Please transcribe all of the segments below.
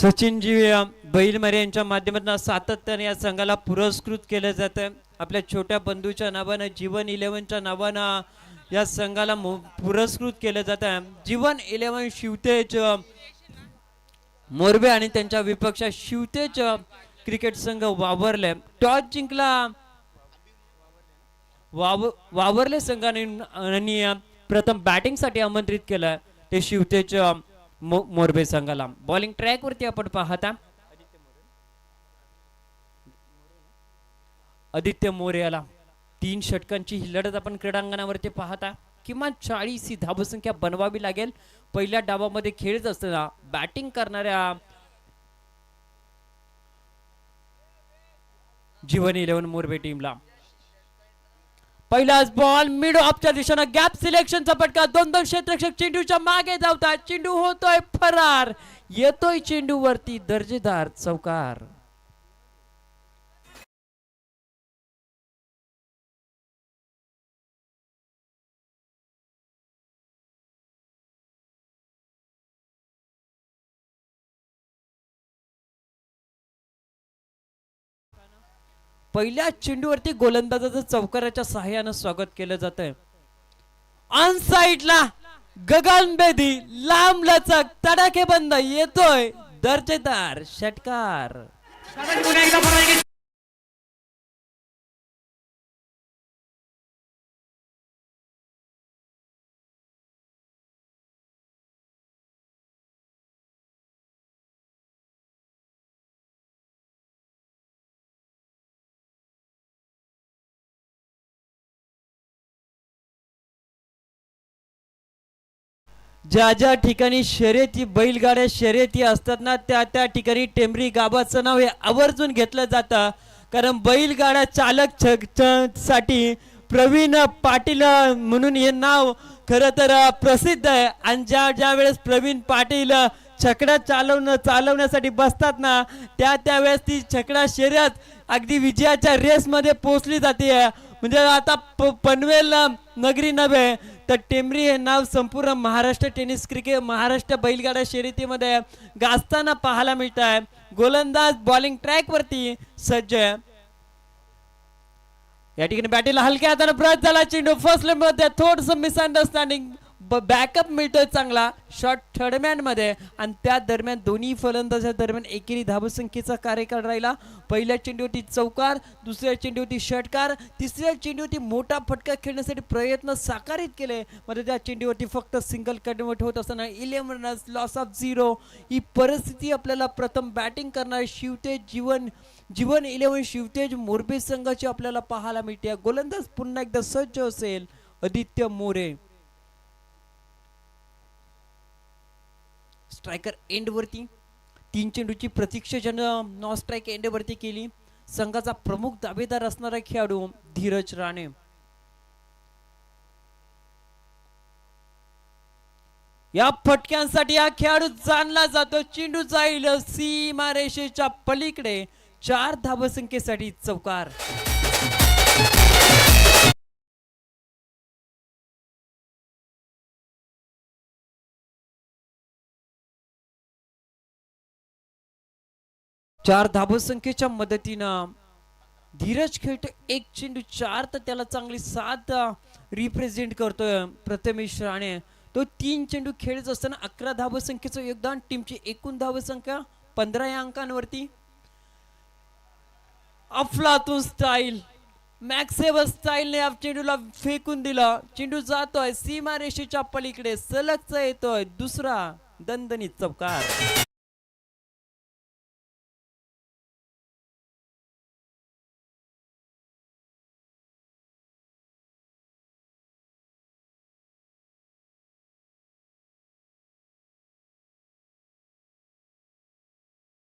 सचिनजी बैलमरे यांच्या माध्यमातून सातत्याने या संघाला पुरस्कृत केलं जातं. आपल्या छोट्या बंधूच्या नावानं जीवन 11च्या नावानं या संघाला पुरस्कृत केलं जातं. जीवन 11 शिवतेज मोरबे आणि त्यांच्या विपक्ष शिवतेज क्रिकेट संघ वावरले. टॉस जिंकला वावरले संघाने आणि प्रथम बॅटिंग साठी आमंत्रित केलं ते शिवतेज मोरबे संघाला. बॉलिंग ट्रॅक वरती आपण पाहता आदित्य मोरे याला 3 षटकांची ही लढत आपण क्रीडांगणावरती पाहता. किमान 40 ही धावसंख्या बनवावी लागेल. पहिल्या डावामध्ये खेळत असताना बॅटिंग करणाऱ्या जीवन 11 मोरबे टीमला. पहिलाच बॉल मिड ऑफच्या दिशेने गॅप सिलेक्शनचा फटका. 2 क्षेत्ररक्षक चेंडूच्या मागे धावतात. चेंडू होतोय फरार. येतोय चेंडू वरती दर्जेदार चौकार. पहिल्या चेंडूवरती गोलंदाजाचं चौकाराच्या सहाय्यानं स्वागत केलं जातंय. ऑन साइडला गगनभेदी लांब लचक तडाखेबंद येतोय दर्जेदार षटकार. ज्या ज्या ठिकाणी शर्यती बैलगाड्या शर्यती असतात ना त्या त्या ठिकाणी टेंबरी गावाचं नाव हे आवर्जून घेतलं जातं. कारण बैलगाडा चालक साठी प्रवीण पाटील म्हणून हे नाव खरं तर प्रसिद्ध आहे. आणि ज्या वेळेस प्रवीण पाटील छकडा चालवण्यासाठी बसतात ना त्यावेळेस ती छकडा शर्यत अगदी विजयाच्या रेस मध्ये पोहोचली जाते. म्हणजे आता पनवेल नगरी नव्हे तर टेंबरी हे नाव संपूर्ण महाराष्ट्र टेनिस क्रिकेट महाराष्ट्र बैलगाडा शर्यतीमध्ये गाजताना पाहायला मिळत आहे. गोलंदाज बॉलिंग ट्रॅक वरती सज्ज आहे. या ठिकाणी बॅटीला हलक्या हाताने ब्रश झाला. चेंडू फर्स्ट लेग मध्ये थोडस मिसअंडरस्टँडिंग बॅकअप मिळतोय चांगला शॉट थर्ड मॅन मध्ये. आणि त्या दरम्यान दोन्ही फलंदाजा दरम्यान एकेरी धावसंख्येचा कार्यकाळ राहिला. पहिल्या चेंडूवरती चौकार, दुसऱ्या चेंडूवरती षटकार, तिसऱ्या चेंडूवरती मोठा फटका खेळण्यासाठी प्रयत्न साकारित केले. मध्ये त्या चेंडूवरती फक्त सिंगल कन्वर्ट होत असताना 11 रन्स लॉस ऑफ 0 ही परिस्थिती आपल्याला प्रथम बॅटिंग करणारे जीवन 11 शिवतेज मोरबे संघाची आपल्याला पाहायला मिळते. गोलंदाज पुन्हा एकदा सज्ज असेल आदित्य मोरे. स्ट्रायकर एंड वरती 3 चेंडूची प्रतीक्षा ज्यानं नॉन स्ट्राईक एंड वरती केली. संघाचा प्रमुख दावेदार असणारा खेळाडू धीरज राणे. या फटक्यांसाठी हा खेळाडू जाणला जातो. चेंडू जाईल सीमारेषेच्या पलीकडे. 4 धावसंख्येसाठी चौकार. चार धावसंख्येच्या मदतीनं धीरज खेळतो. 1 चेंडू 4 तर त्याला चांगली 7 रिप्रेझेंट करतोय प्रथमेश राणे. तो 3 चेंडू खेळत असताना 11 धावसंख्येचं योगदान. टीमची एकूण धावसंख्या 15 या अंकांवरती. अफलातून स्टाईल मॅक्सेवर स्टाईलने या चेंडूला फेकून दिला. चेंडू जातोय सीमारेषेच्या पलीकडे. सलगचा येतोय दुसरा दणदणीत चौकार.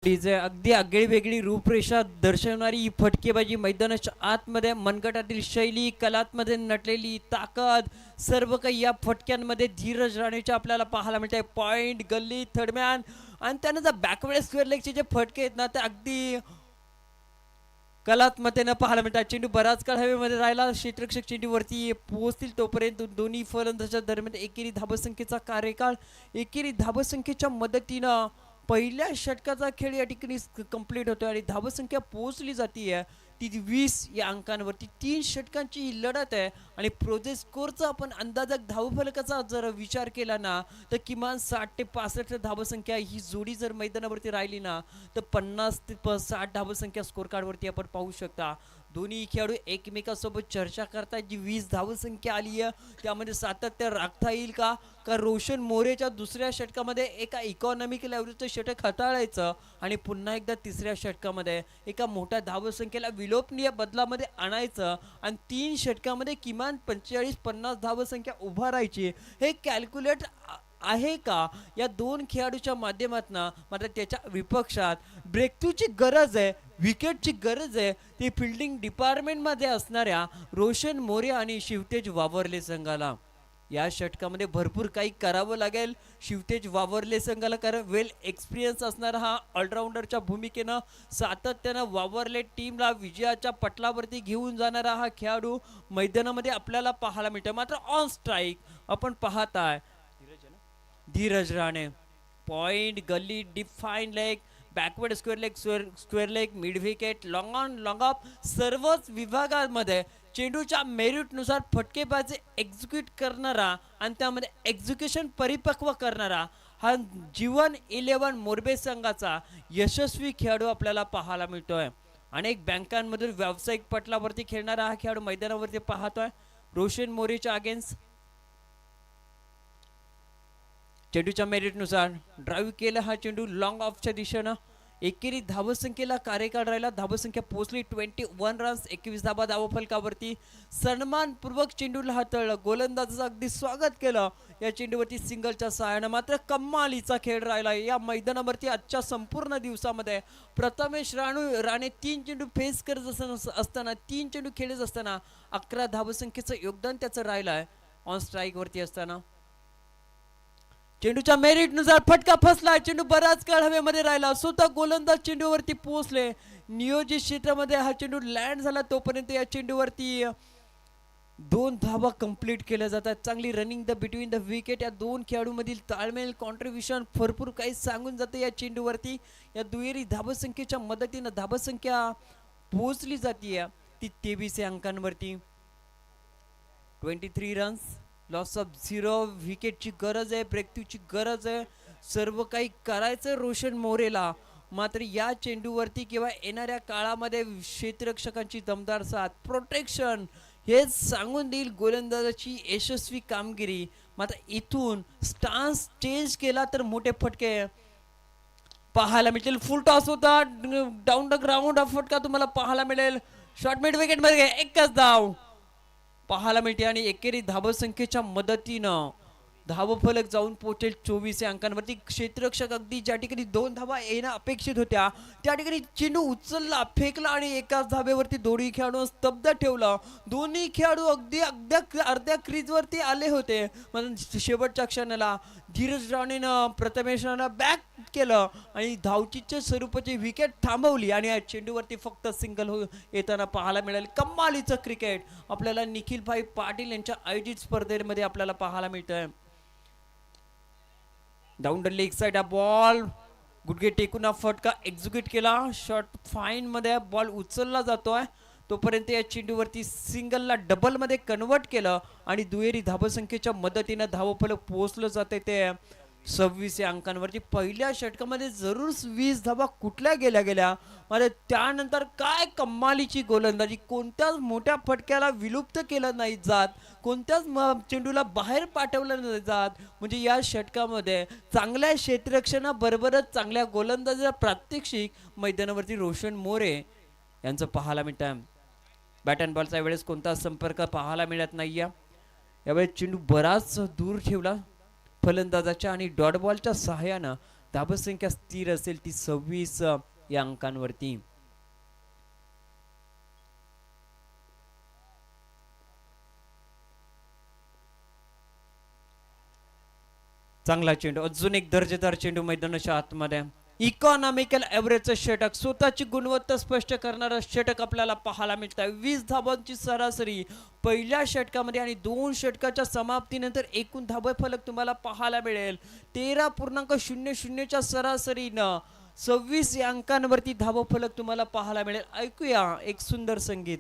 अगदी आगळी वेगळी रूपरेषा दर्शवणारी ही फटकेबाजी. मैदानाच्या आतमध्ये मनगटातील शैली कलात्मध्ये नटलेली ताकद सर्व काही या फटक्यांमध्ये धीरज राणेच्या आपल्याला पाहायला मिळते. पॉइंट गल्ली थर्डमॅन आणि त्यानं जर बॅकवर्ड स्क्वेअर लेगचे जे फटके आहेत ना ते अगदी कलात्मतेनं पाहायला मिळतात. चेंडू बराच काळ हवेमध्ये राहिला. क्षेत्ररक्षक चेंडूवरती पोहोचतील तोपर्यंत दोन्ही फलंदाजांच्या दरम्यान एकेरी धावसंख्येचा कार्यकाळ. एकेरी धावसंख्येच्या मदतीनं पहिल्या षटकाचा खेळ या ठिकाणी कंप्लीट होतोय आणि धावसंख्या पोहोचली जाते ती 20 या अंकांवरती. 3 षटकांची ही लढत आहे आणि प्रोजेक्ट स्कोरचा आपण अंदाजक धावफलकाचा जर विचार केला ना तर किमान 60 ते 65 धावसंख्या ही जोडी जर मैदानावरती राहिली ना तर 50 ते 60 धावसंख्या स्कोर कार्डवरती आपण पाहू शकता. दोन्ही खेळाडू एकमेकांसोबत चर्चा करतात. जी 20 धावसंख्या आली आहे त्यामध्ये सातत्य राखता येईल का रोशन मोरेच्या दुसऱ्या षटकामध्ये एका इकॉनॉमिक लेवलचं षटक हाताळायचं आणि पुन्हा एकदा तिसऱ्या षटकामध्ये एका मोठ्या धावसंख्येला विलोपनीय बदलामध्ये आणायचं आणि 3 षटकामध्ये किमान 45-50 धावसंख्या उभारायची. हे कॅल्क्युलेट आहे का या दोन खेळाडूच्या माध्यमातून? मात्र त्याच्या विपक्षात ब्रेकथ्रूची गरज आहे, विकेटची गरज आहे ती फिल्डिंग डिपार्टमेंटमध्ये असणाऱ्या रोशन मोरे आणि शिवतेज वावरले संघाला. या षटकामध्ये भरपूर काही करावं लागेल शिवतेज वावरले संघाला, कारण वेल एक्सपिरियन्स असणारा हा ऑलराऊंडरच्या भूमिकेनं सातत्यानं वावरले टीमला विजयाच्या पटलावरती घेऊन जाणारा हा खेळाडू मैदानामध्ये आपल्याला पाहायला मिळतो. मात्र ऑन स्ट्राईक आपण पाहताय धीरज राणे. पॉइंट, गल्ली, define leg, backward square leg, mid wicket, long on long of सर्वच विभागांमध्ये चेंडूच्या मेरिटनुसार फटकेबाजी एक्झिक्यूट करणारा आणि त्यामध्ये एक्झिक्युशन परिपक्व करणारा हा जीवन 11 मोरबे संघाचा यशस्वी खेळाडू आपल्याला पाहायला मिळतोय. अनेक बँकांमधून व्यावसायिक पटलावरती खेळणारा हा खेळाडू मैदानावरती पाहतोय. रोशन मोरेच्या अगेन्स्ट चेंडूच्या मेरिटनुसार ड्राईव्ह केला हा चेंडू लॉंग ऑफच्या दिशेनं. एकेरी धावसंख्येला कार्यकाळ राहिला. धावसंख्या पोहोचली 21 रन्स, 21 धाबा धावफलकावरती. सन्मानपूर्वक चेंडूला हाताळलं, गोलंदाजाचं अगदी स्वागत केलं या चेंडूवरती सिंगलच्या सहाय्यानं. मात्र कमालीचा खेळ राहिला या मैदानावरती आजच्या संपूर्ण दिवसामध्ये. प्रथमेश राणे 3 चेंडू फेस करत असताना 3 चेंडू खेळत असताना 11 धावसंख्येचं योगदान त्याचं राहिलं आहे ऑन स्ट्राईक वरती असताना. चेंडूच्या मेरिटनुसार फटका फसला, चेंडू बराच काळ हवेमध्ये राहिला. स्वतः गोलंदाज चेंडूवरती पोहोचले. नियोजित क्षेत्रामध्ये हा चेंडू लँड झाला तोपर्यंत या चेंडूवरती 2 धावा कंप्लीट केल्या जातात. चांगली running the between the wicket या दोन खेळाडूंमधील ताळमेळ कॉन्ट्रीब्युशन भरपूर काही सांगून जाते या चेंडूवरती. या दुहेरी धावसंख्येच्या मदतीनं धावसंख्या पोहोचली जाते ती 23 अंकांवरती. 23 रन्स, लॉस ऑफ 0, विकेटची गरज आहे, ब्रेकथ्रूची गरज आहे, सर्व काही करायचं रोशन मोरेला. मात्र या चेंडूवरती किंवा येणाऱ्या काळामध्ये क्षेत्ररक्षकांची दमदार साथ, प्रोटेक्शन हेच सांगून देईल गोलंदाजाची यशस्वी कामगिरी. मात्र इथून स्टान्स चेंज केला तर मोठे फटके पाहायला मिळतील. फुल टॉस होता, डाऊन द ग्राउंड हा फटका तुम्हाला पाहायला मिळेल. शॉर्ट मिड विकेट मध्ये एकच धाव पाहायला मिळते आणि एकेरी धावसंख्येच्या मदतीनं धावफलक जाऊन पोहोचेल 24 अंकांवरती. क्षेत्ररक्षक अगदी ज्या ठिकाणी 2 धावा येणं अपेक्षित होत्या त्या ठिकाणी चेंडू उचलला, फेकला आणि एकाच धाब्यावरती दोन्ही खेळाडू स्तब्ध ठेवला. दोन्ही खेळाडू अगदी अर्ध्या क्रीजवरती आले होते. शेवटच्या क्षणाला धीरज राणेनं प्रथमेश राणा बॅक केलं आणि धावचीच्या स्वरूपाची विकेट थांबवली आणि या चेंडूवरती फक्त सिंगल येताना पाहायला मिळेल. कमालीचं क्रिकेट आपल्याला निखिलभाई पाटील यांच्या आयोजित स्पर्धेमध्ये आपल्याला पाहायला मिळतंय. डाऊन द लेग साइड हा बॉल गुडघे टेकून हा फटका एक्झिक्यूट केला. शॉर्ट फाईन मध्ये बॉल उचलला जातोय तोपर्यंत या चेंडूवरती सिंगलला डबल मध्ये कन्वर्ट केलं आणि दुहेरी धावसंख्येच्या मदतीनं धावफलक पोहोचलं जाते ते 26 अंकांवरती. पहिल्या षटकामध्ये जरूर 20 धावा कुठल्या गेल्या मात्र त्यानंतर काय कमालीची गोलंदाजी. कोणत्याच मोठ्या फटक्याला विलुप्त केलं नाही जात, कोणत्याच चेंडूला बाहेर पाठवलं नाही जात. म्हणजे या षटकामध्ये चांगल्या क्षेत्ररक्षणाबरोबरच चांगल्या गोलंदाजीचा प्रात्यक्षिक मैदानावरती रोशन मोरे यांचं पाहायला मिळतं. बॅट अँड बॉलचा वेळेस कोणता संपर्क पाहायला मिळत नाही. यावेळेस चेंडू बराच दूर ठेवला फलंदाजाच्या आणि डॉट बॉलच्या सहाय्यानं धावसंख्या स्थिर असेल ती 26 या अंकांवरती. चांगला चेंडू, अजून एक दर्जेदार चेंडू मैदानाच्या आतमध्ये. इकॉनॉमिकल ॲव्हरेजचं षटक, स्वतःची गुणवत्ता स्पष्ट करणारं षटक आपल्याला पाहायला मिळत आहे. 20 धाबांची सरासरी पहिल्या षटकामध्ये आणि 2 षटकाच्या समाप्तीनंतर एकूण धाबफलक तुम्हाला पाहायला मिळेल 13.00च्या सरासरीनं 26 या अंकांवरती धाबफलक तुम्हाला पाहायला मिळेल. ऐकूया एक सुंदर संगीत.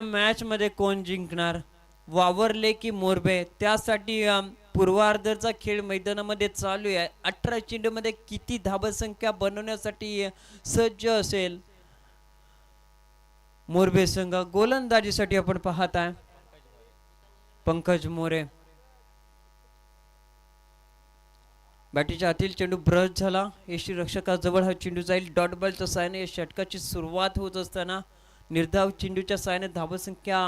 मॅच मध्ये कोण जिंकणार, वावरले की मोरबे, त्यासाठी पूर्वार्धचा खेळ मैदानामध्ये चालू आहे. 18 चेंडूमध्ये किती धाबसंख्या बनवण्यासाठी सज्ज असेल मोरबे संघ. गोलंदाजीसाठी आपण पाहताय पंकज मोरे. बॅटीच्या आतील चेंडू ब्रश झाला, यष्टी रक्षकाजवळ हा चेंडू जाईल. डॉट बॉलच्या साहाय्याने या षटकाची सुरुवात होत असताना निर्धाव चेंडूच्या साहाय्याने धाबसंख्या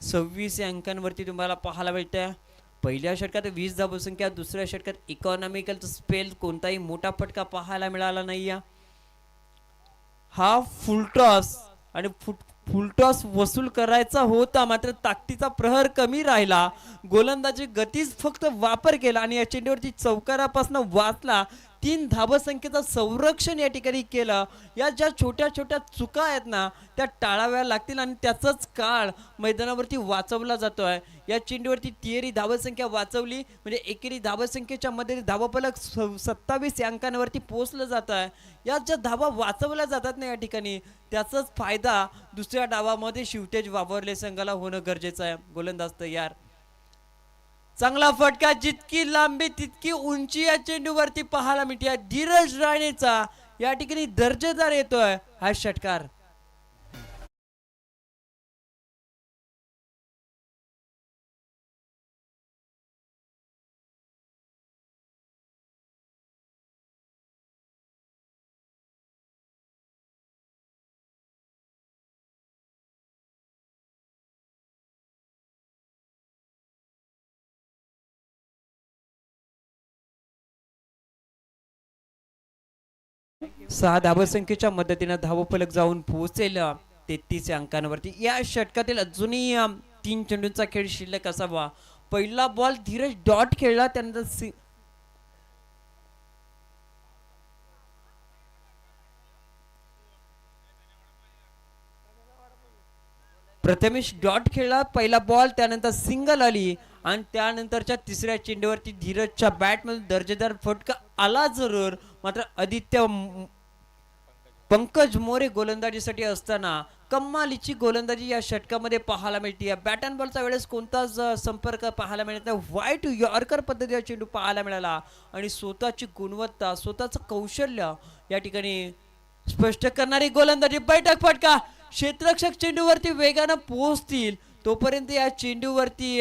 26 या अंकांवरती तुम्हाला पाहायला मिळते. पहिल्या षटकात 20 धाबसंख्या, दुसऱ्या षटकात इकॉनॉमिकलचा स्पेल, कोणताही मोठा फटका पाहायला मिळाला नाही. हा फुलटॉस आणि फुलटॉस वसूल करायचा होता, मात्र ताकदीचा प्रहर कमी राहिला. गोलंदाजी गतीच फक्त वापर केला आणि या चेंडूवरती चौकारापासून वाचला. 3 धाबसंख्येचं संरक्षण या ठिकाणी केलं. या ज्या छोट्या छोट्या चुका आहेत ना त्या टाळाव्या लागतील आणि त्याचाच काळ मैदानावरती वाचवला जातोय. या चेंडूवरती तिहेरी धाबसंख्या वाचवली म्हणजे एकेरी धाबसंख्येच्या मध्ये धाबफलक 27 या अंकांवरती पोहोचलं जात आहे. या ज्या धाबा वाचवल्या जातात ना या ठिकाणी त्याचाच फायदा दुसऱ्या डावामध्ये शिवतेज वावरले संघाला होणं गरजेचं आहे. गोलंदाज तयार, चांगला फटका, जितकी लांबी तितकी उंची या चेंडूवरती पाहायला मिळते. धीरज राणेचा या ठिकाणी दर्जेदार येतोय हा षटकार. सहा धावसंख्येच्या मदतीने धावफलक जाऊन पोहोचेल 33 अंकांवरती. या षटकातील अजूनही 3 चेंडूंचा खेळ शिल्लक असावा. पहिला बॉल धीरज डॉट खेळला, त्यानंतर प्रथमेश डॉट खेळला पहिला बॉल, त्यानंतर सिंगल आली आणि त्यानंतरच्या तिसऱ्या चेंडूवरती धीरजच्या बॅटमधून दर्जेदार फटका आला जरूर, मात्र आदित्य पंकज मोरे गोलंदाजीसाठी असताना कमालीची गोलंदाजी या षटकामध्ये पाहायला मिळते. बॅट अँड बॉलचा वेळेस कोणताच संपर्क पाहायला मिळत नाही. वाईट यॉर्कर पद्धतीचा चेंडू पाहायला मिळाला आणि स्वतःची गुणवत्ता स्वतःचं कौशल्य या ठिकाणी स्पष्ट करणारी गोलंदाजी. बैठक फटका, क्षेत्ररक्षक चेंडूवरती वेगानं पोहोचतील तोपर्यंत या चेंडूवरती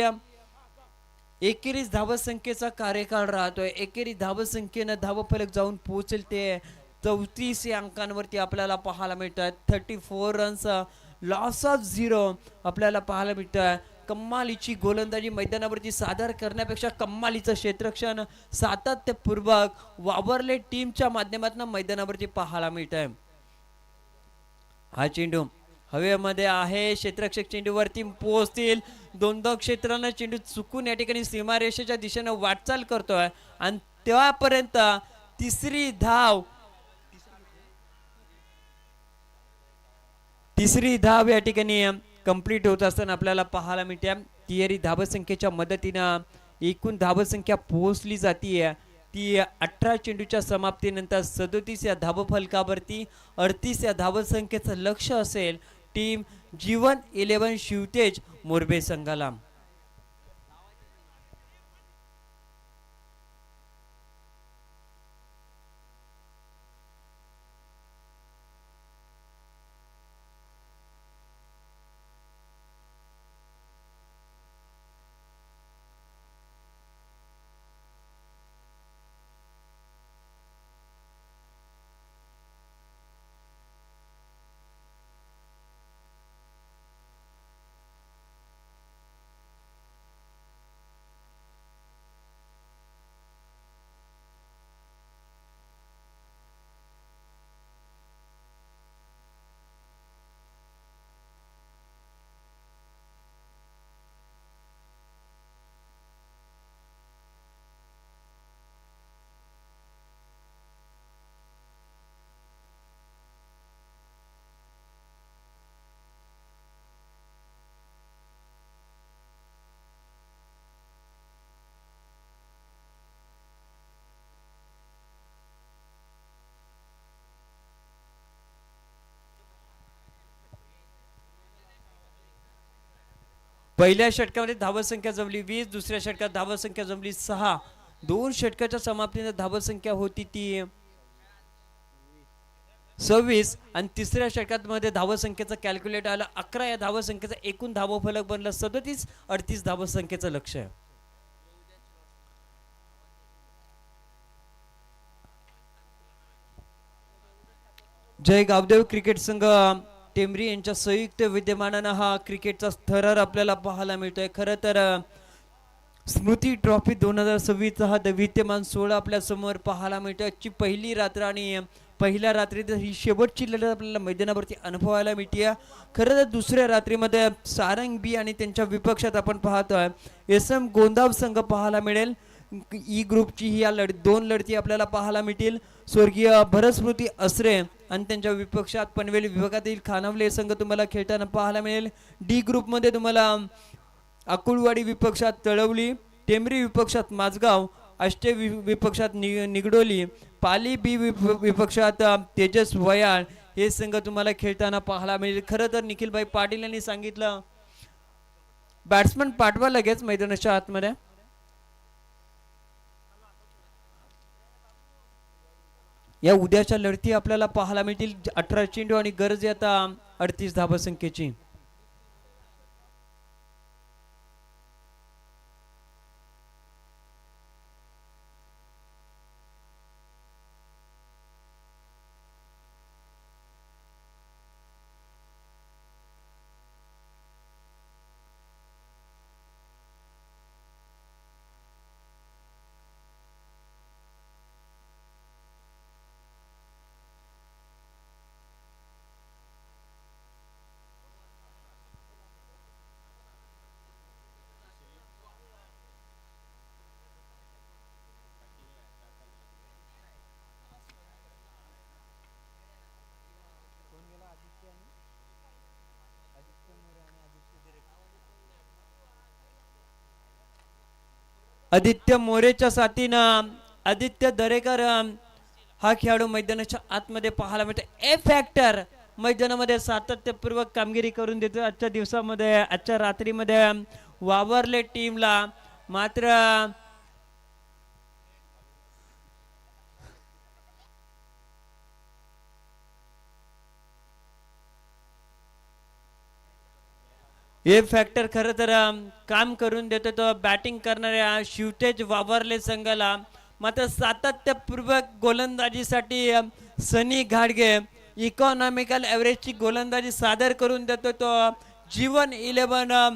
एकेरीच धावसंख्येचा कार्यकाळ राहतोय. एकेरी धावसंख्येनं धावफलक जाऊन पोहोचेल ते 34 या अंकांवरती आपल्याला पाहायला मिळतात. 34 रन्स, लॉस ऑफ 0 आपल्याला पाहायला मिळतं. कमालीची गोलंदाजी मैदानावरती सादर करण्यापेक्षा कमालीचं क्षेत्ररक्षण सातत्यपूर्वक वावरले टीमच्या माध्यमातून मैदानावरती पाहायला मिळतंय. हा चेंडू हवेमध्ये आहे, क्षेत्ररक्षक चेंडूवरती पोहोचतील. दोन क्षेत्रांना चेंडू चुकून या ठिकाणी सीमारेषेच्या दिशेने वाटचाल करतोय आणि तेव्हापर्यंत तिसरी धाव या ठिकाणी कंप्लीट होत असताना आपल्याला पाहायला मिळते. तिहेरी धावसंख्येच्या मदतीनं एकूण धावसंख्या पोहोचली जाते ती 18 चेंडूच्या समाप्तीनंतर 37 या धावफलकावरती. 38 या धावसंख्येचं लक्ष असेल टीम जीवन 11 शिवतेज मोरबे संघाला. पहिल्या षटकामध्ये धावसंख्या जमली 20, दुसऱ्या षटकात धावसंख्या जमली 6. 2 षटकाच्या समाप्तीने धावसंख्या होती ती 26 आणि तिसऱ्या षटकात मध्ये धावसंख्येचं कॅल्क्युलेट आलं 11. या धावसंख्येचा एकूण धावफलक बनलं 37. 38 धावसंख्येचं लक्ष आहे. जय गावदेव क्रिकेट संघ टेंबरी यांच्या संयुक्त विद्यमानानं हा क्रिकेटचा थरार आपल्याला पाहायला मिळतोय. खरं तर स्मृती ट्रॉफी 2026 हा दैवित्यमान सोहळा आपल्या समोर पाहायला मिळतोय. आजची पहिली रात्र आणि पहिल्या रात्रीत ही शेवटची लढत आपल्याला मैदानावरती अनुभवायला मिळते. खरं तर दुसऱ्या रात्रीमध्ये सारंग बी आणि त्यांच्या विपक्षात आपण पाहतोय SM गोंदाव संघ पाहायला मिळेल. ई ग्रुपची ही या दोन लढती आपल्याला पाहायला मिळतील. स्वर्गीय भरतस्मृती असरे आणि त्यांच्या विपक्षात पनवेल विभागातील खानावले संघ तुम्हाला खेळताना पाहायला मिळेल. डी ग्रुपमध्ये तुम्हाला अकुलवाडी विपक्षात तळवली, टेंबरी विपक्षात माझगाव, आष्टे विपक्षात निगडोली, पाली बी विपक्षात तेजस वयाळ हे संघ तुम्हाला खेळताना पाहायला मिळेल. खरं तर निखिलभाई पाटील यांनी सांगितलं बॅट्समन पाठवा लगेच मैदानाच्या आतमध्ये. या उद्याच्या लढती आपल्याला पाहायला मिळतील. 18 चेंडू आणि गरज आता 38 धावसंख्येची. आदित्य मोरेच्या साथीनं आदित्य दरेकर हा खेळाडू मैदानाच्या आतमध्ये पाहायला मिळतो. ए फॅक्टर मैदानामध्ये सातत्यपूर्वक कामगिरी करून देतो. आजच्या दिवसामध्ये आजच्या रात्रीमध्ये वावरले टीमला मात्र हे फॅक्टर खरं तर काम करून देतो. तो बॅटिंग करणाऱ्या शिवतेज वावरले संघाला मात्र सातत्यपूर्वक गोलंदाजीसाठी सनी घाडगे इकॉनॉमिकल ॲव्हरेजची गोलंदाजी सादर करून देतो. तो जीवन 11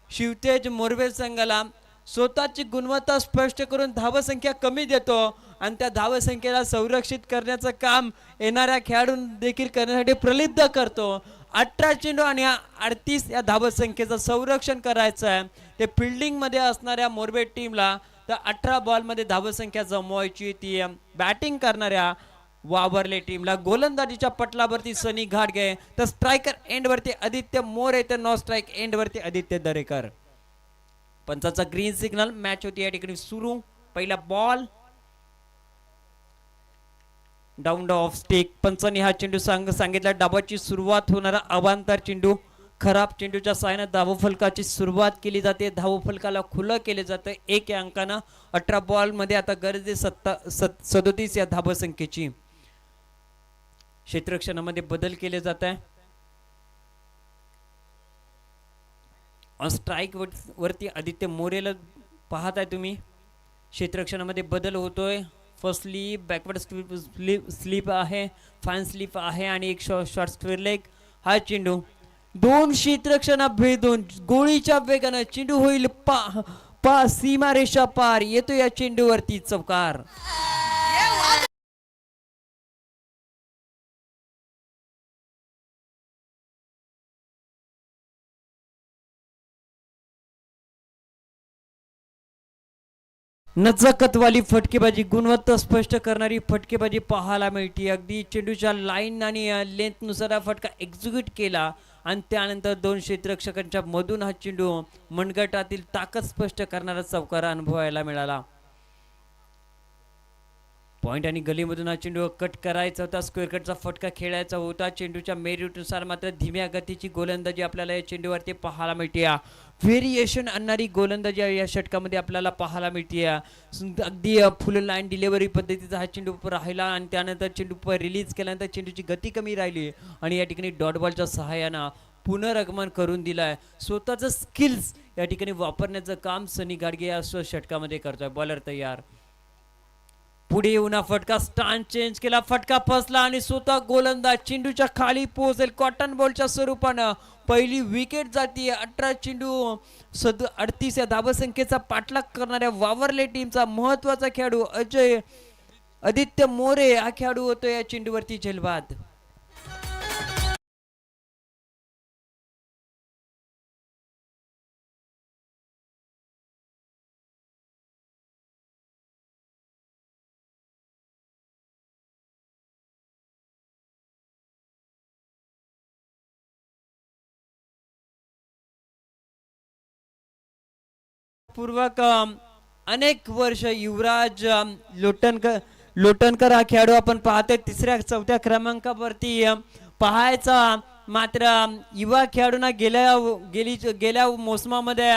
शिवतेज मोरवे संघाला स्वतःची गुणवत्ता स्पष्ट करून धावसंख्या कमी देतो आणि त्या धावसंख्येला संरक्षित करण्याचं काम येणाऱ्या खेळाडूं देखील करण्यासाठी प्रलिब्ध करतो. 18 चेंडू आणि 38 या धावसंख्येचं संरक्षण करायचं आहे. ते फिल्डिंग मध्ये असणाऱ्या मोरबे टीमला तर 18 बॉलमध्ये धावसंख्या जमवायची ती बॅटिंग करणाऱ्या वावरले टीमला. गोलंदाजीच्या पटलावरती सनी घाटगे तर स्ट्रायकर एंड वरती आदित्य मोरे तर नॉन स्ट्राईक एंड वरती आदित्य दरेकर. पंचाचा ग्रीन सिग्नल. मॅच होती या ठिकाणी सुरू. पहिला बॉल डाऊन ऑफ स्टेक. पंचांनी हा चेंडू सांगितला डाबाची सुरुवात होणारा अवांतर चेंडू. खराब चेंडूच्या साहाय्याने धावफलकाची सुरुवात केली जाते. धावफलकाला खुलं केले जाते 1 या अंकानं. 18 बॉल मध्ये आता गरज आहे 37 या धावसंख्येची. क्षेत्ररक्षणामध्ये बदल केले जात आहे. स्ट्राईक वरती आदित्य मोरेला पाहताय तुम्ही. क्षेत्ररक्षणामध्ये बदल होतोय. फर्स्ट स्लीप, बॅकवर्ड स्लीप आहे, फाइन स्लीप आहे आणि एक शॉर्ट स्क्वेअर लेग. हा चेंडू 2 क्षेत्ररक्षणा भेदून गोळीच्या वेगाने चेंडू होईल सीमारेषा पार. येतो या चेंडूवरती चौकार. नजाकतवाली फटकेबाजी, गुणवत्ता स्पष्ट करणारी फटकेबाजी पाहायला मिळते. अगदी चेंडूच्या लाईन आणि लेंथ नुसार हा फटका एक्झिक्यूट केला आणि त्यानंतर 2 क्षेत्ररक्षकांच्या मधून हा चेंडू मनगटातील ताकद स्पष्ट करणारा चौकार अनुभवायला मिळाला. पॉइंट आणि गलीमधून हा चेंडू कट करायचा होता, स्क्वेअर कटचा फटका खेळायचा होता. चेंडूच्या मेरिटनुसार मात्र धीम्या गतीची गोलंदाजी आपल्याला या चेंडूवरती पाहायला मिळते. व्हेरिएशन आणणारी गोलंदाजी या षटकामध्ये आपल्याला पाहायला मिळते. अगदी फुल लाईन डिलिव्हरी पद्धतीचा हा चेंडू राहिला आणि त्यानंतर चेंडू रिलीज केल्यानंतर चेंडूची गती कमी राहिली आणि या ठिकाणी डॉट बॉलच्या सहाय्यानं पुनरागमन करून दिलाय. स्वतःचं स्किल्स या ठिकाणी वापरण्याचं काम सनी गाडगे या षटकामध्ये करतोय. बॉलर तयार, पुढे येऊन फटका स्टॅन्ड चेंज केला, फटका फसला आणि स्वतः गोलंदाज चेंडूच्या खाली पोहोचेल. कॉटन बॉलच्या स्वरूपानं पहिली विकेट जाते. 18 चेंडू 38 या धावसंख्येचा पाठलाग करणाऱ्या वावरले टीमचा महत्वाचा खेळाडू आदित्य मोरे हा खेळाडू होतो या चेंडूवरती झेलबाद. पूर्वक अनेक वर्ष युवराज लोटनकर हा खेळाडू आपण पाहतोय. तिसऱ्या चौथ्या क्रमांकावरती पाहायचा, मात्र युवा खेळाडूंना गेल्या मोसमामध्ये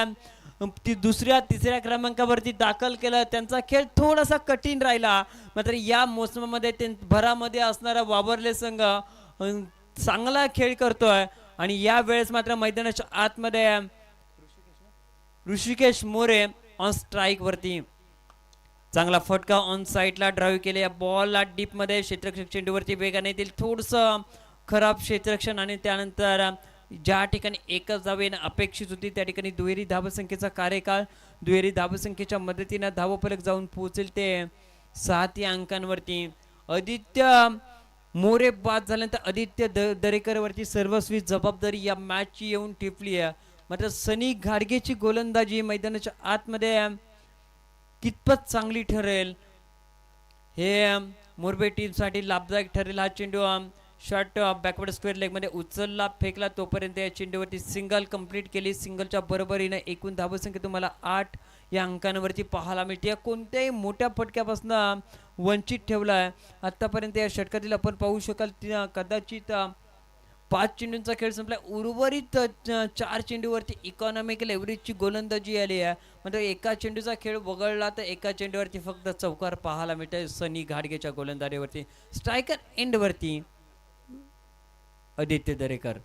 ती दुसऱ्या तिसऱ्या क्रमांकावरती दाखल केलं. त्यांचा खेळ थोडासा कठीण राहिला, मात्र या मोसमामध्ये भरामध्ये असणारा वावरले संघ चांगला खेळ करतोय आणि या वेळेस मात्र मैदानाच्या आतमध्ये ऋषिकेश मोरे ऑन स्ट्राईक वरती चांगला फटका ऑन साईडला ड्राईव्ह केले. या बॉलला डीप मध्ये क्षेत्ररक्षक चेंडूवरती वेगाने येतील. थोडस खराब क्षेत्ररक्षण आणि त्यानंतर ज्या ठिकाणी एकच धावे अपेक्षित होती त्या ठिकाणी दुहेरी धावसंख्येचा कार्यकाळ, दुहेरी धावसंख्येच्या मदतीने धावफलक जाऊन पोहोचेल ते 7 अंकांवरती. आदित्य मोरे बाद झाल्यानंतर आदित्य दरेकर वरती सर्वस्वी जबाबदारी या मॅचची येऊन टिपली आहे. मात्र सनी घाडगेची गोलंदाजी मैदानाच्या आतमध्ये कितपत चांगली ठरेल हे मोरबे टीम साठी लाभदायक ठरेल. हा चेंडू शॉट बॅकवर्ड स्क्वेअर लेग मध्ये उचलला, फेकला, तोपर्यंत या चेंडूवरती सिंगल कंप्लीट केली. सिंगलच्या बरोबरीने एकूण धावसंख्या तुम्हाला 8 या अंकांवरती पाहायला मिळते. कोणत्याही मोठ्या फटक्यापासून वंचित ठेवलाय आतापर्यंत या षटकातील. आपण पाहू शकाल कदाचित 5 चेंडूंचा खेळ संपला, उर्वरित 4 चेंडूवरती इकॉनॉमिकल एव्हरेजची गोलंदाजी आली आहे. म्हणजे एका चेंडूचा खेळ वगळला तर एका चेंडूवरती फक्त चौकार पाहायला मिळते सनी घाडगेच्या गोलंदाजीवरती. स्ट्रायकर एंड वरती आदित्य दरेकर.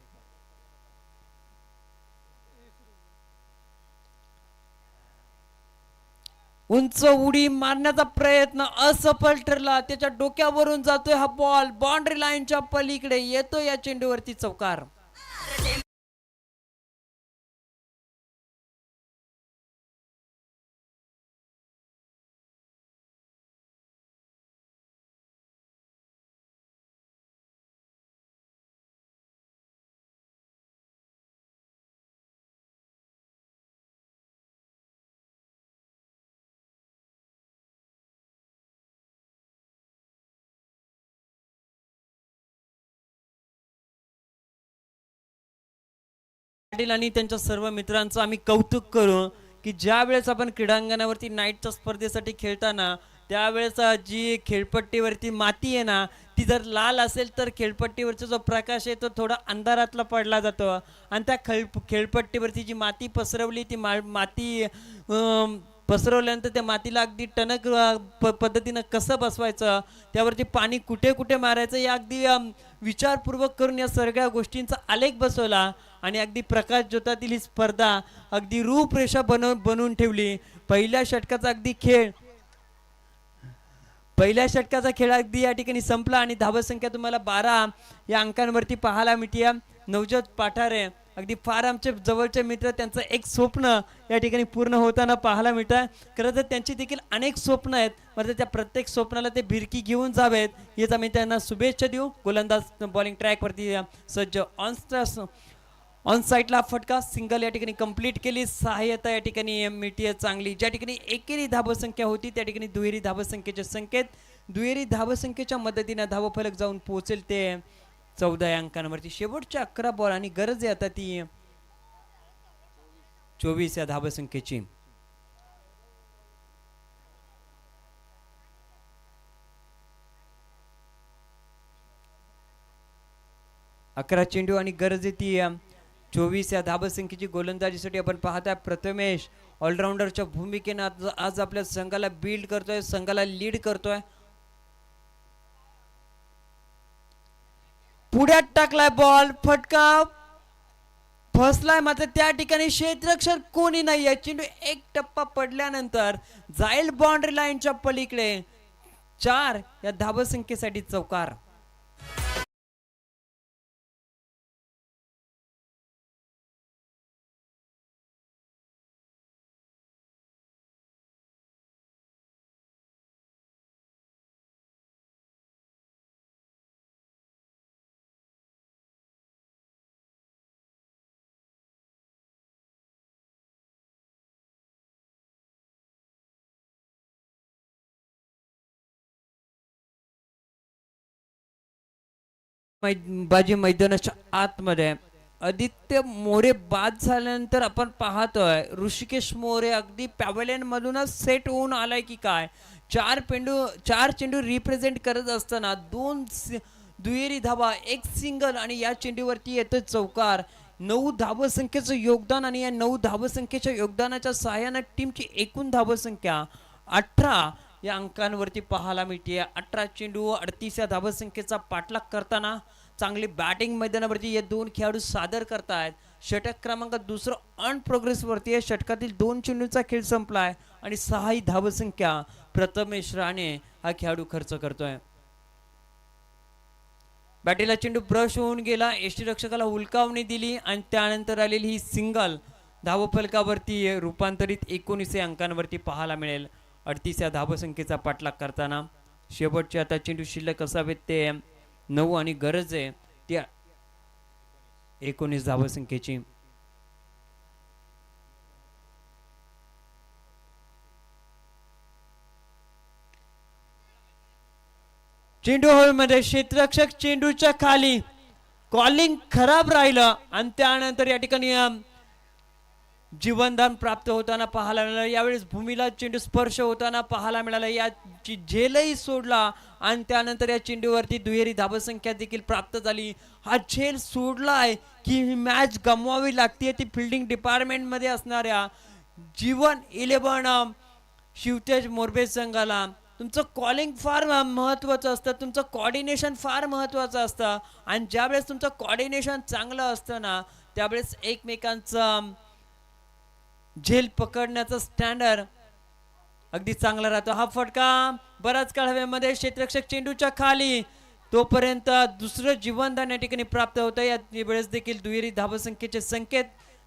उंच उडी मारण्याचा प्रयत्न असफल ठरला, त्याच्या डोक्यावरून जातोय हा बॉल, बाउंड्री लाईनच्या पलीकडे येतो या चेंडूवरती चौकार. आणि त्यांच्या सर्व मित्रांचं आम्ही कौतुक करू की ज्या वेळेस आपण क्रीडांगणावरती नाईटच्या स्पर्धेसाठी खेळताना त्यावेळेस जी खेळपट्टीवरती माती आहे ना ती जर लाल असेल तर खेळपट्टीवरचा जो प्रकाश आहे तो थोडा अंधारातला पडला जातो आणि त्या खेळपट्टीवरती जी माती पसरवली ती माती पसरवल्यानंतर त्या मातीला अगदी टणक पद्धतीनं कसं बसवायचं, त्यावरती पाणी कुठे कुठे मारायचं या अगदी विचारपूर्वक करून या सगळ्या गोष्टींचा आलेख बसवला आणि अगदी प्रकाश ज्योतातील ही स्पर्धा अगदी रूपरेषा बनवून ठेवली. पहिल्या षटकाचा खेळ अगदी या ठिकाणी संपला आणि धावसंख्या तुम्हाला 12 या अंकांवरती पाहायला मिळते. नवजोत पाठारे अगदी फार आमचे जवळचे मित्र, त्यांचं एक स्वप्न या ठिकाणी पूर्ण होताना पाहायला मिळतं. खरं तर त्यांची देखील अनेक स्वप्न आहेत, मात्र त्या प्रत्येक स्वप्नाला ते भिरकी घेऊन जावेत हेच आम्ही त्यांना शुभेच्छा देऊ. गोलंदाज बॉलिंग ट्रॅकवरती सज्ज, ऑन साईडला फटका, सिंगल या ठिकाणी कंप्लीट केली. सहाय्यता या ठिकाणी मिळते चांगली. ज्या ठिकाणी एकेरी धावसंख्या होती त्या ठिकाणी दुहेरी धावसंख्येचे संकेत, दुहेरी धावसंख्येच्या मदतीने धावफलक जाऊन पोहोचेल ते 14 अंकांवरती. शेवटच्या 11 बॉल आणि गरज आहे आता ती 24 या धावसंख्येची. 11 चेंडू आणि गरज ती 24 या धाबसंख्येची गोलंदाजीसाठी आपण पाहताय. प्रथमेश ऑलराऊंडरच्या भूमिकेने आज आपल्या संघाला बिल्ड करतोय, संघाला लीड करतोय. पुढ्यात टाकलाय बॉल, फटका फसलाय, मात्र त्या ठिकाणी क्षेत्ररक्षक कोणी नाहीये. चेंडू एक टप्पा पडल्यानंतर जाईल बाउंड्री लाईनच्या पलीकडे. 4 या धाबसंख्येसाठी चौकार. बाजी मैदानाच्या आतमध्ये आदित्य मोरे बाद झाल्यानंतर आपण पाहतोय ऋषिकेश मोरे अगदी पॅव्हलियन मधूनच सेट होऊन आलाय की काय. 4 चेंडू रिप्रेझेंट करत असताना 2 दुहेरी धाबा, 1 सिंगल आणि या चेंडूवरती येतोय चौकार. 9 धाबसंख्येचं योगदान आणि या 9 धाबसंख्येच्या योगदानाच्या सहाय्याने टीमची एकूण धाबसंख्या 18 या अंकांवरती पाहायला मिळते. 18 चेंडू 38 या धाबसंख्येचा पाठलाग करताना चांगली बॅटिंग मैदानावरती हे 2 खेळाडू सादर करतायत. षटक क्रमांक दुसरं अन प्रोग्रेस वरती आहे. षटकातील 2 चेंडूंचा खेळ संपलाय आणि 6 ही धाबसंख्या प्रथमेश राणे हा खेळाडू खर्च करतोय. बॅटीला चेंडू ब्रश होऊन गेला, यष्टीरक्षकाला हुलकावणी दिली आणि त्यानंतर आलेली ही सिंगल धावफलकावरती रूपांतरित 19 अंकांवरती पाहायला मिळेल. 38 या धाबसंख्येचा पाठलाग करताना शेवटचे आता चेंडू शिल्लक असावेत ते 9 आणि गरज आहे त्या 19 धाबसंख्येची. चेंडू हॉलमध्ये क्षेत्ररक्षक चेंडूच्या खाली, कॉलिंग खराब राहिलं आणि त्यानंतर या ठिकाणी जीवनदान प्राप्त होताना पाहायला मिळालं. यावेळेस भूमीला चेंडू स्पर्श होताना पाहायला मिळाला. याची झेलही सोडला आणि त्यानंतर या चेंडूवरती दुहेरी धाबसंख्या देखील प्राप्त झाली. हा झेल सोडलाय की ही मॅच गमवावी लागते ती फिल्डिंग डिपार्टमेंट मध्ये असणाऱ्या जीवन 11 शिवतेज मोरबे संघाला. तुमचं कॉलिंग फार महत्त्वाचं असतं, तुमचं कॉर्डिनेशन फार महत्त्वाचं असतं आणि ज्यावेळेस तुमचं कॉर्डिनेशन चांगलं असतं ना त्यावेळेस एकमेकांचं झेल पकडण्याचा स्टँडर्ड अगदी चांगला राहतो. हा फटका बराच काळ हवेमध्ये, क्षेत्ररक्षक चेंडूच्या खाली, तोपर्यंत दुसरं जीवनदान या ठिकाणी प्राप्त होतं. या वेळेस देखील दुहेरी धाबसंख्येचे संकेत.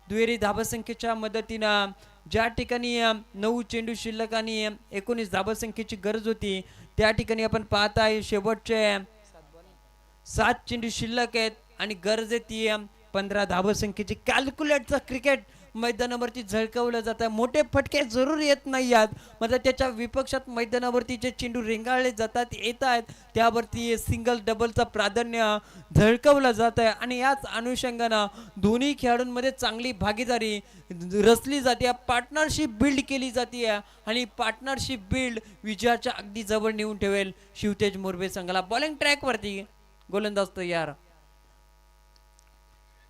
दुहेरी धाबसंख्येच्या मदतीनं ज्या ठिकाणी 9 चेंडू शिल्लक आणि 19 धाबसंख्येची गरज होती त्या ठिकाणी आपण पाहताय शेवटचे 7 चेंडू शिल्लक आहेत आणि गरज आहे ती 15 धाबसंख्येची. कॅल्क्युलेटचं क्रिकेट मैदानावरती झळकवलं जातं. मोठे फटके जरूर येत नाही आहेत, मात्र त्याच्या विपक्षात मैदानावरती जे चेंडू रेंगाळले जातात येत आहेत त्यावरती सिंगल डबलचं प्राधान्य झळकवलं जात आहे आणि याच अनुषंगानं दोन्ही खेळाडूंमध्ये चांगली भागीदारी रचली जाते, पार्टनरशिप बिल्ड केली जाते आणि पार्टनरशिप बिल्ड विजयाच्या अगदी जवळ नेऊन ठेवेल शिवतेज मोरबे संघाला. बॉलिंग ट्रॅकवरती गोलंदाज तयार.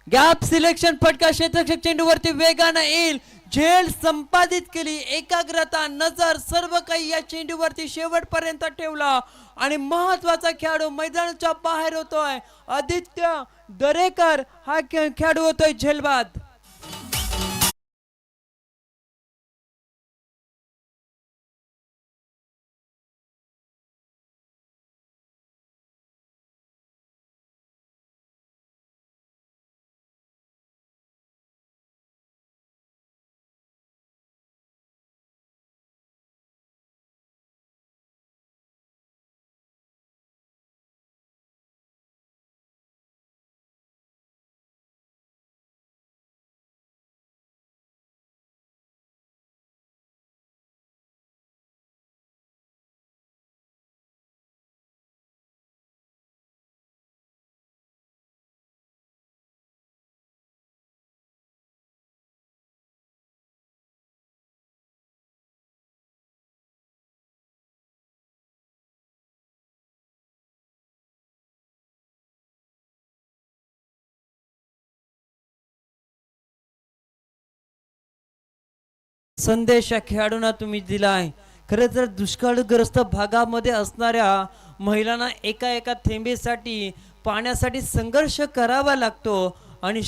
गॅप सिलेक्शन, फटका क्षेत्ररक्षक चेंडूवरती वेगानं येईल, झेल संपादित केली, एकाग्रता, नजर सर्व काही या चेंडूवरती शेवटपर्यंत ठेवला आणि महत्वाचा खेळाडू मैदानाच्या बाहेर होतोय. आदित्य दरेकर हा खेळाडू होतोय झेलबाद. संदेश या खेळाडूंना तुम्ही दिलाय. खरं तर दुष्काळग्रस्त भागामध्ये असणाऱ्या महिलांना एका एका थेंबेसाठी पाण्यासाठी संघर्ष करावा लागतो. आणि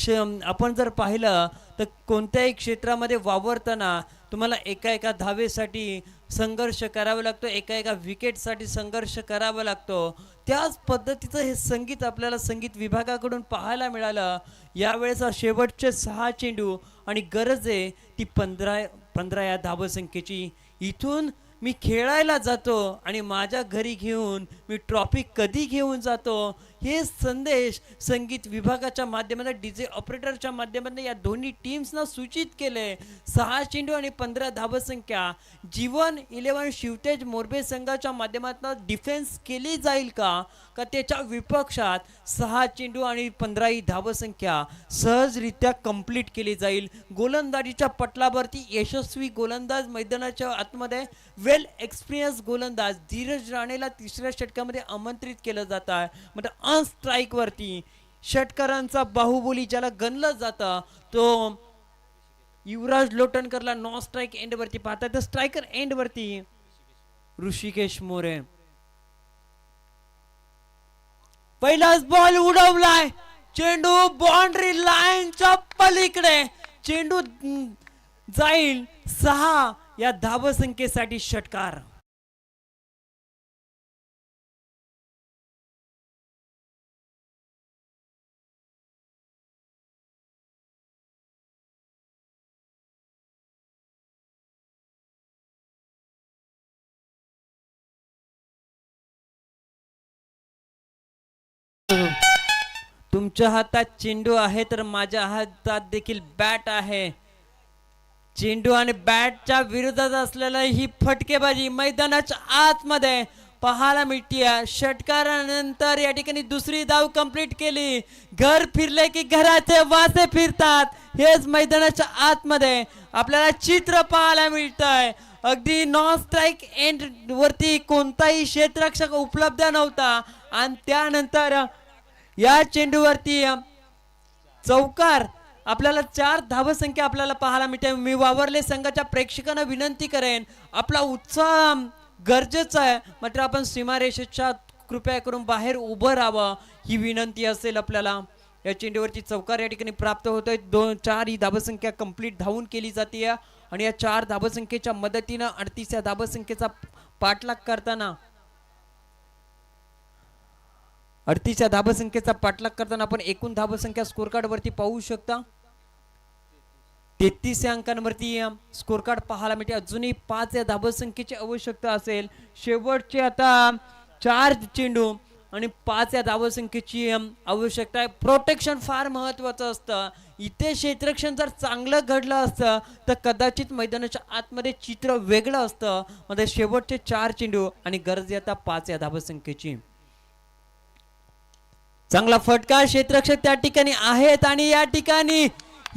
आपण जर पाहिलं तर कोणत्याही क्षेत्रामध्ये वावरताना तुम्हाला एका एका धावेसाठी संघर्ष करावा लागतो, एका एका विकेटसाठी संघर्ष करावा लागतो. त्याच पद्धतीचं हे संगीत आपल्याला संगीत विभागाकडून पाहायला मिळालं. यावेळेचा शेवटचे 6 चेंडू आणि गरज आहे ती 15 या धावसंख्येची. इथून मी खेळायला जातो आणि माझ्या घरी घेऊन मी ट्रॉफी कधी घेऊन जातो, हे संदेश संगीत विभागाच्या माध्यमातून डीजे ऑपरेटरच्या माध्यमातून या दोन्ही टीम्सना सूचित केले. 6 चेंडू आणि 15 धावसंख्या जीवन 11 शिवतेज मोरबे संघाच्या माध्यमातून डिफेन्स केली जाईल का त्याच्या विपक्षात 6 चेंडू आणि 15 ही धावसंख्या सहजरित्या कंप्लीट केली जाईल. गोलंदाजीच्या पटलावरती यशस्वी गोलंदाज मैदानाच्या आतमध्ये वेल एक्सपिरियन्स गोलंदाज धीरज राणेला तिसऱ्या षटकामध्ये आमंत्रित केलं जात आहे. म्हणजे ऑन स्ट्राईक वरती षटकारांचा बाहुबली ज्याला गणलं जातं तो युवराज लोटणकरला नॉन स्ट्राईक एंड वरती पाहतात. तर स्ट्रायकर एंड वरती ऋषिकेश मोरे. पहिलाच बॉल उडवलाय, चेंडू बाउंड्री लाईनच्या पलीकडे, चेंडू जाईल 6 या धावसंख्येसाठी षटकार. तुमच्या हातात चेंडू आहे तर माझ्या हातात देखील बॅट आहे. चेंडू आणि बॅटच्या विरोधात असलेला ही फटकेबाजी मैदानाच्या आतमध्ये पाहायला मिळते. षटकारानंतर या ठिकाणी दुसरी धाव कंप्लीट केली. घर फिरले की घराचे वासे फिरतात, हेच मैदानाच्या आतमध्ये आपल्याला चित्र पाहायला मिळत आहे. अगदी नॉन स्ट्राईक एंड वरती कोणताही क्षेत्ररक्षक उपलब्ध नव्हता आणि त्यानंतर या चेंडूवरती चौकार आपल्याला 4 धावसंख्या आपल्याला पाहायला मिळते. मी वावरले संघाच्या प्रेक्षकांना विनंती करेन, आपला उत्साह गरजेचा आहे, मात्र आपण सीमारेषेच्या कृपया करून बाहेर उभं राहावं ही विनंती असेल आपल्याला. या चेंडूवरती चौकार या ठिकाणी प्राप्त होतोय. 2-4 ही धावसंख्या कंप्लीट धावून केली जाते आणि या 4 धावसंख्येच्या मदतीनं 38 या धावसंख्येचा पाठलाग करताना 38 या धावसंख्येचा पाठलाग करताना आपण एकूण धावसंख्या स्कोर कार्ड वरती पाहू शकता. 33 या अंकांवरती स्कोर कार्ड पाहायला मिळते. अजूनही 5 या धावसंख्येची आवश्यकता असेल. शेवटचे आता 4 चेंडू आणि 5 या धावसंख्येची आवश्यकता आहे. प्रोटेक्शन फार महत्वाचं असतं. इथे क्षेत्ररक्षण जर चांगलं घडलं असतं तर कदाचित मैदानाच्या आतमध्ये चित्र वेगळं असतं. मध्ये शेवटचे 4 चेंडू आणि गरज आता 5 या धावसंख्येची. चांगला फटका क्षेत्ररक्षक त्या ठिकाणी आहेत आणि या ठिकाणी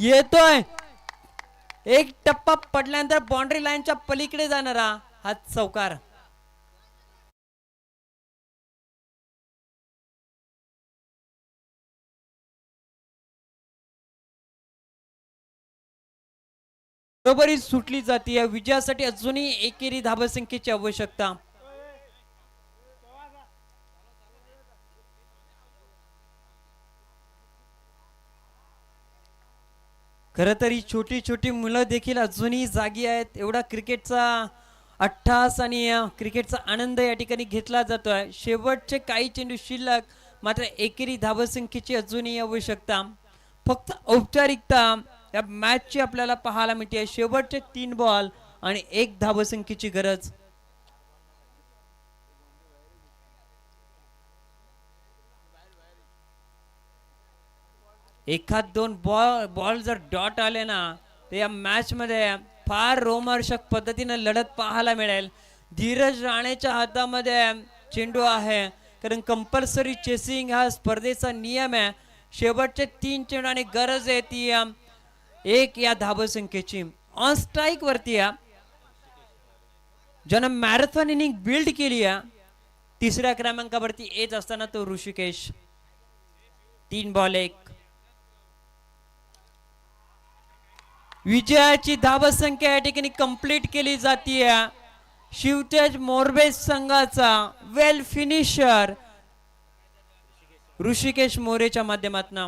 येतोय. एक टप्पा पडल्यानंतर बाउंड्री लाईनच्या पलीकडे जाणारा हा चौकार. बरोबरी सुटली जाते. या विजयासाठी अजूनही एकेरी धावसंख्येची आवश्यकता. खरं तर ही छोटी छोटी मुलं देखील अजूनही जागी आहेत. एवढा क्रिकेटचा अट्टास आणि क्रिकेटचा आनंद या ठिकाणी घेतला जातोय. शेवटचे काही चेंडू शिल्लक, मात्र एकेरी धावसंख्येची अजूनही आवश्यकता. फक्त औपचारिकता या मॅचची आपल्याला पाहायला मिळते. शेवटचे 3 बॉल आणि 1 धावसंख्येची गरज. एखाद 2 बॉल जर डॉट आले ना तर या मॅच मध्ये फार रोमहर्षक पद्धतीने लढत पाहायला मिळेल. धीरज राणेच्या हातामध्ये चेंडू आहे, कारण कंपल्सरी चेसिंग हा स्पर्धेचा नियम आहे. शेवटचे 3 चेंडू आणि गरज आहे ती 1 या धावसंख्येची. ऑन स्ट्राईक वरती ज्यानं मॅरेथॉन इनिंग बिल्ड केली आहे, 3ऱ्या क्रमांकावरती येत असताना तो ऋषिकेश. 3 बॉल 1. विजयाची धावसंख्या या ठिकाणी कंप्लीट केली जाते शिवतेज मोरबे संघाचा वेल फिनिशर ऋषिकेश मोरेच्या माध्यमातून